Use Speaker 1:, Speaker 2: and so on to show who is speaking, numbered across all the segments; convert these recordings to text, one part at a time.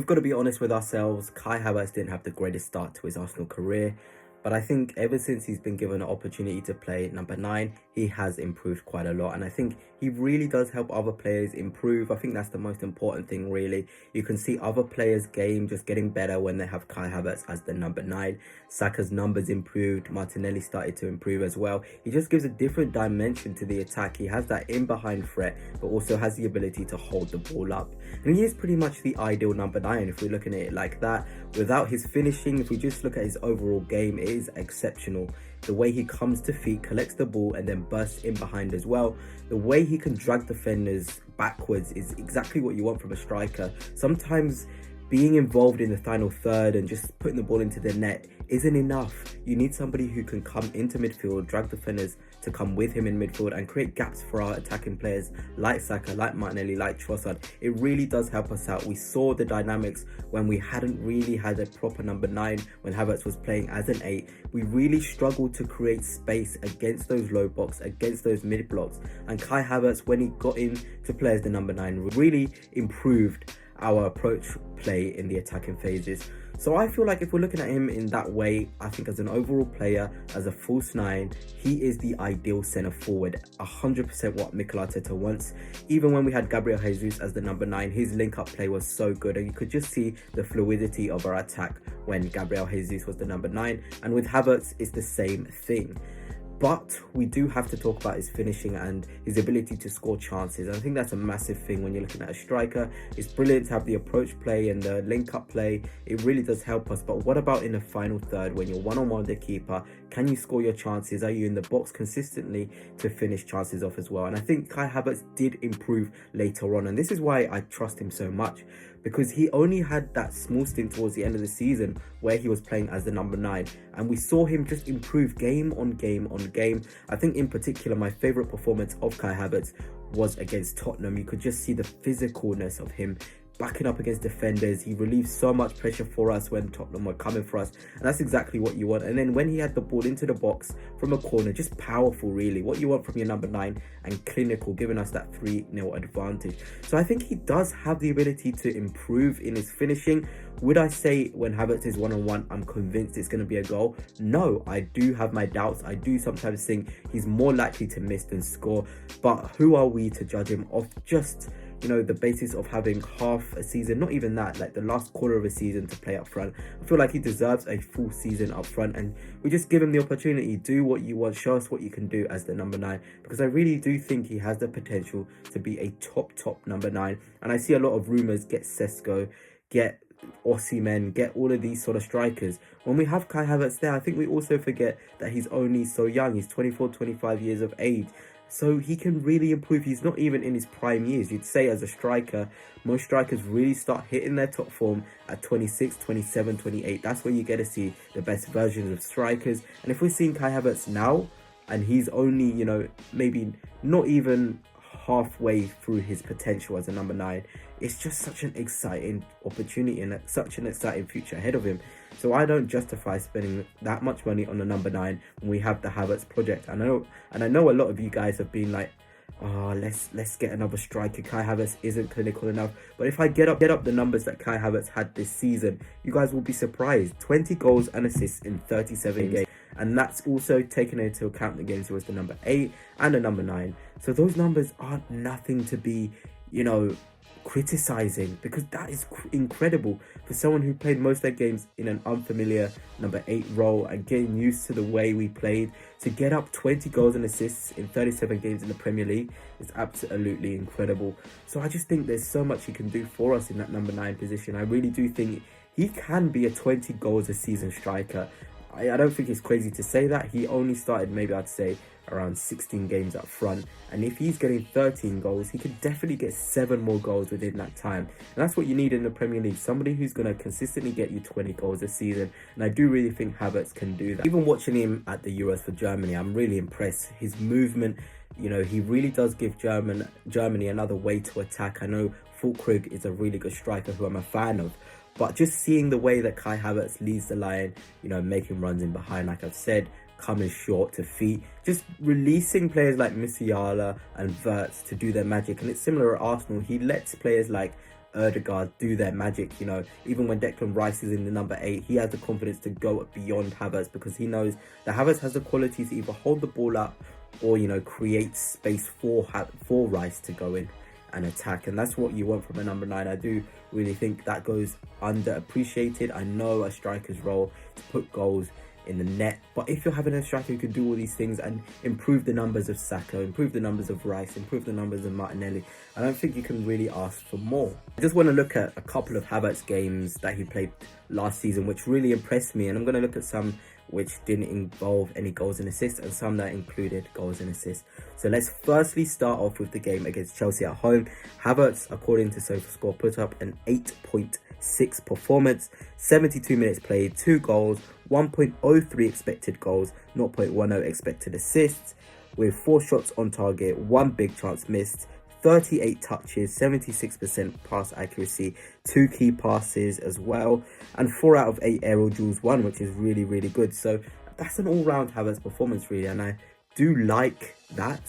Speaker 1: We've got to be honest with ourselves. Kai Havertz didn't have the greatest start to his Arsenal career, but I think ever since he's been given an opportunity to play number 9, he has improved quite a lot. And I think he really does help other players improve. I think that's the most important thing, really. You can see other players' game just getting better when they have Kai Havertz as the number 9. Saka's numbers improved. Martinelli started to improve as well. He just gives a different dimension to the attack. He has that in-behind threat, but also has the ability to hold the ball up. And he is pretty much the ideal number 9 if we're looking at it like that. Without his finishing, if we just look at his overall game, it is exceptional. The way he comes to feet, collects the ball, and then bursts in behind as well. The way he can drag defenders backwards is exactly what you want from a striker. Sometimes being involved in the final third and just putting the ball into the net isn't enough. You need somebody who can come into midfield, drag defenders to come with him in midfield and create gaps for our attacking players like Saka, like Martinelli, like Trossard. It really does help us out. We saw the dynamics when we hadn't really had a proper number 9, when Havertz was playing as an 8. We really struggled to create space against those low blocks, against those mid blocks. And Kai Havertz, when he got in to play as the number 9, really improved our approach play in the attacking phases. So I feel like if we're looking at him in that way, I think as an overall player, as a false 9, he is the ideal centre forward, 100% what Mikel Arteta wants. Even when we had Gabriel Jesus as the number 9, his link-up play was so good, and you could just see the fluidity of our attack when Gabriel Jesus was the number 9, and with Havertz, it's the same thing. But we do have to talk about his finishing and his ability to score chances. And I think that's a massive thing when you're looking at a striker. It's brilliant to have the approach play and the link-up play. It really does help us. But what about in the final third when you're one-on-one with the keeper? Can you score your chances? Are you in the box consistently to finish chances off as well? And I think Kai Havertz did improve later on. And this is why I trust him so much, because he only had that small stint towards the end of the season where he was playing as the number 9, and we saw him just improve game on game on game. I think in particular my favourite performance of Kai Havertz was against Tottenham. You could just see the physicalness of him backing up against defenders. He relieved so much pressure for us when Tottenham were coming for us, and that's exactly what you want. And then when he had the ball into the box from a corner, just powerful, really what you want from your number 9, and clinical, giving us that 3-0 advantage. So I think he does have the ability to improve in his finishing. Would I say when Havertz is one-on-one, I'm convinced it's going to be a goal? No, I do have my doubts. I do sometimes think he's more likely to miss than score, but who are we to judge him off just, you know, the basis of having half a season, not even that, like the last quarter of a season to play up front? I feel like he deserves a full season up front, and we just give him the opportunity. Do what you want, show us what you can do as the number 9, because I really do think he has the potential to be a top number 9. And I see a lot of rumours, get Sesko, get Osimhen, get all of these sort of strikers. When we have Kai Havertz there, I think we also forget that he's only so young. He's 24, 25 years of age. So he can really improve. He's not even in his prime years. You'd say as a striker, most strikers really start hitting their top form at 26, 27, 28. That's where you get to see the best versions of strikers. And if we're seeing Kai Havertz now, and he's only, you know, maybe not even halfway through his potential as a number 9, it's just such an exciting opportunity and such an exciting future ahead of him. So I don't justify spending that much money on a number 9 when we have the Havertz project. I know a lot of you guys have been like, oh, let's get another striker. Kai Havertz isn't clinical enough. But if I get up the numbers that Kai Havertz had this season, you guys will be surprised. 20 goals and assists in 37 games. And that's also taken into account the games he was the number 8 and the number 9. So those numbers aren't nothing to be, you know, criticizing, because that is incredible for someone who played most of their games in an unfamiliar number 8 role and getting used to the way we played. To get up 20 goals and assists in 37 games in the Premier League is absolutely incredible. So I just think there's so much he can do for us in that number 9 position. I really do think he can be a 20 goals a season striker. I don't think it's crazy to say that. He only started, maybe I'd say, around 16 games up front, and if he's getting 13 goals, he could definitely get 7 more goals within that time. And that's what you need in the Premier League, somebody who's going to consistently get you 20 goals a season, and I do really think Havertz can do that. Even watching him at the Euros for Germany, I'm really impressed. His movement, you know, he really does give Germany another way to attack. I know Füllkrug is a really good striker who I'm a fan of, but just seeing the way that Kai Havertz leads the line, you know, making runs in behind, like I've said, coming short to feet, just releasing players like Musiala and Wirtz to do their magic. And it's similar at Arsenal. He lets players like Ødegaard do their magic. You know, even when Declan Rice is in the number 8, he has the confidence to go beyond Havertz, because he knows that Havertz has the quality to either hold the ball up or, you know, create space for Rice to go in and attack. And that's what you want from a number 9. I do really think that goes underappreciated. I know a striker's role to put goals in the net, but if you're having a striker who can do all these things and improve the numbers of Saka, improve the numbers of Rice, improve the numbers of Martinelli, I don't think you can really ask for more. I just want to look at a couple of Havertz games that he played last season which really impressed me, and I'm going to look at some which didn't involve any goals and assists and some that included goals and assists. So let's firstly start off with the game against Chelsea at home. Havertz, according to SofaScore, put up an 8.6 performance, 72 minutes played, 2 goals, 1.03 expected goals, 0.10 expected assists, with 4 shots on target, 1 big chance missed, 38 touches, 76% pass accuracy, 2 key passes as well, and 4 out of 8 aerial duels won, which is really, really good. So that's an all-round Havertz performance, really, and I do like that,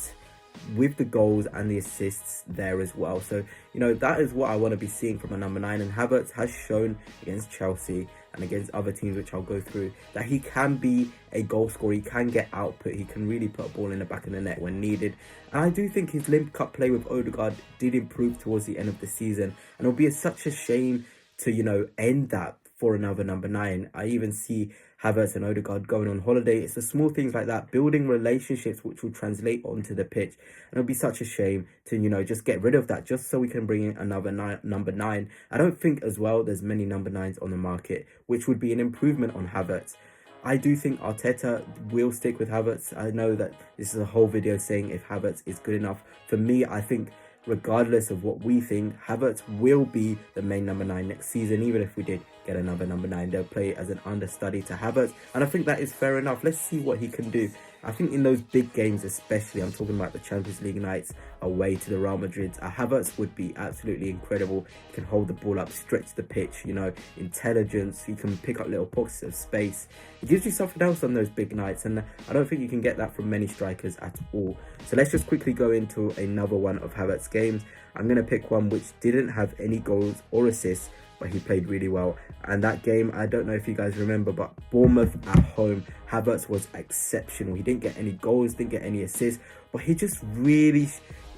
Speaker 1: with the goals and the assists there as well. So, you know, that is what I want to be seeing from a number 9, and Havertz has shown against Chelsea and against other teams, which I'll go through, that he can be a goal scorer, he can get output, he can really put a ball in the back of the net when needed. And I do think his link up play with Ødegaard did improve towards the end of the season, and it'll be such a shame to, you know, end that for another number 9. I even see Havertz and Ødegaard going on holiday. It's the small things like that, building relationships which will translate onto the pitch. And it'll be such a shame to, you know, just get rid of that just so we can bring in another number 9. I don't think as well there's many number 9s on the market, which would be an improvement on Havertz. I do think Arteta will stick with Havertz. I know that this is a whole video saying if Havertz is good enough. For me, I think regardless of what we think, Havertz will be the main number 9 next season. Even if we did get another number 9, they'll play as an understudy to Havertz, and I think that is fair enough. Let's see what he can do. I think in those big games especially, I'm talking about the Champions League nights away to the Real Madrid, Havertz would be absolutely incredible. He can hold the ball up, stretch the pitch, you know, intelligence, he can pick up little pockets of space. It gives you something else on those big nights, and I don't think you can get that from many strikers at all. So let's just quickly go into another one of Havertz games. I'm going to pick one which didn't have any goals or assists, but he played really well. And that game, I don't know if you guys remember, but Bournemouth at home, Havertz was exceptional. He didn't get any goals, didn't get any assists, but he just really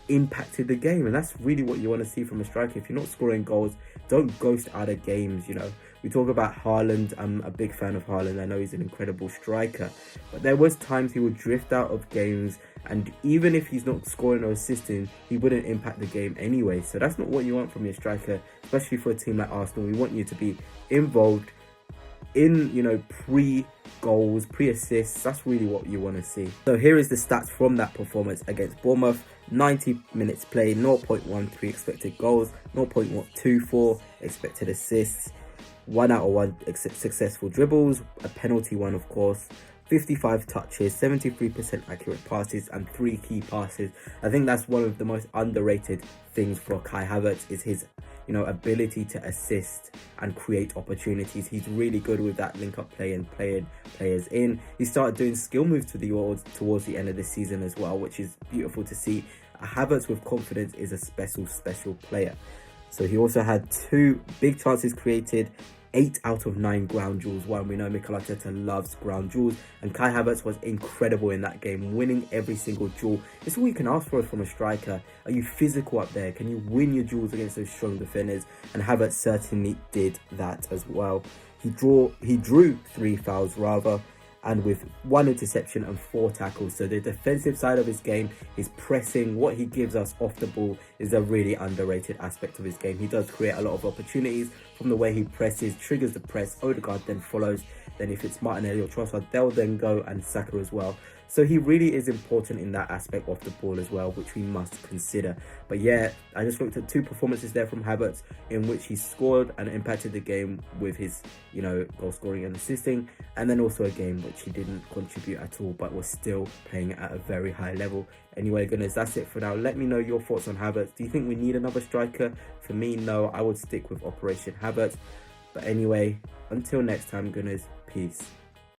Speaker 1: impacted the game. And that's really what you want to see from a striker. If you're not scoring goals, don't ghost out of games, you know. We talk about Haaland. I'm a big fan of Haaland. I know he's an incredible striker, but there was times he would drift out of games, and even if he's not scoring or assisting, he wouldn't impact the game anyway. So that's not what you want from your striker, especially for a team like Arsenal. We want you to be involved in, you know, pre-goals, pre-assists. That's really what you want to see. So here is the stats from that performance against Bournemouth. 90 minutes played, 0.13 expected goals, 0.24 expected assists, 1 out of 1 successful dribbles, a penalty one of course, 55 touches, 73% accurate passes, and 3 key passes. I think that's one of the most underrated things for Kai Havertz, is his, you know, ability to assist and create opportunities. He's really good with that link-up play and playing players in. He started doing skill moves towards the end of the season as well, which is beautiful to see. Havertz with confidence is a special player. So he also had 2 big chances created, 8 out of 9 ground duels won. We know Mikel Arteta loves ground duels, and Kai Havertz was incredible in that game, winning every single duel. It's all you can ask for from a striker. Are you physical up there? Can you win your duels against those strong defenders? And Havertz certainly did that as well. He drew 3 fouls rather, and with 1 interception and 4 tackles. So the defensive side of his game, his pressing, what he gives us off the ball, is a really underrated aspect of his game. He does create a lot of opportunities from the way he presses, triggers the press. Ødegaard then follows. Then if it's Martinelli or Trossard, they'll then go, and Saka as well. So he really is important in that aspect of the ball as well, which we must consider. But yeah, I just looked at 2 performances there from Havertz in which he scored and impacted the game with his, you know, goal scoring and assisting, and then also a game which he didn't contribute at all, but was still playing at a very high level. Anyway, gunners, that's it for now. Let me know your thoughts on Havertz. Do you think we need another striker? For me, no. I would stick with Operation Havertz. But anyway, until next time, gunners, peace.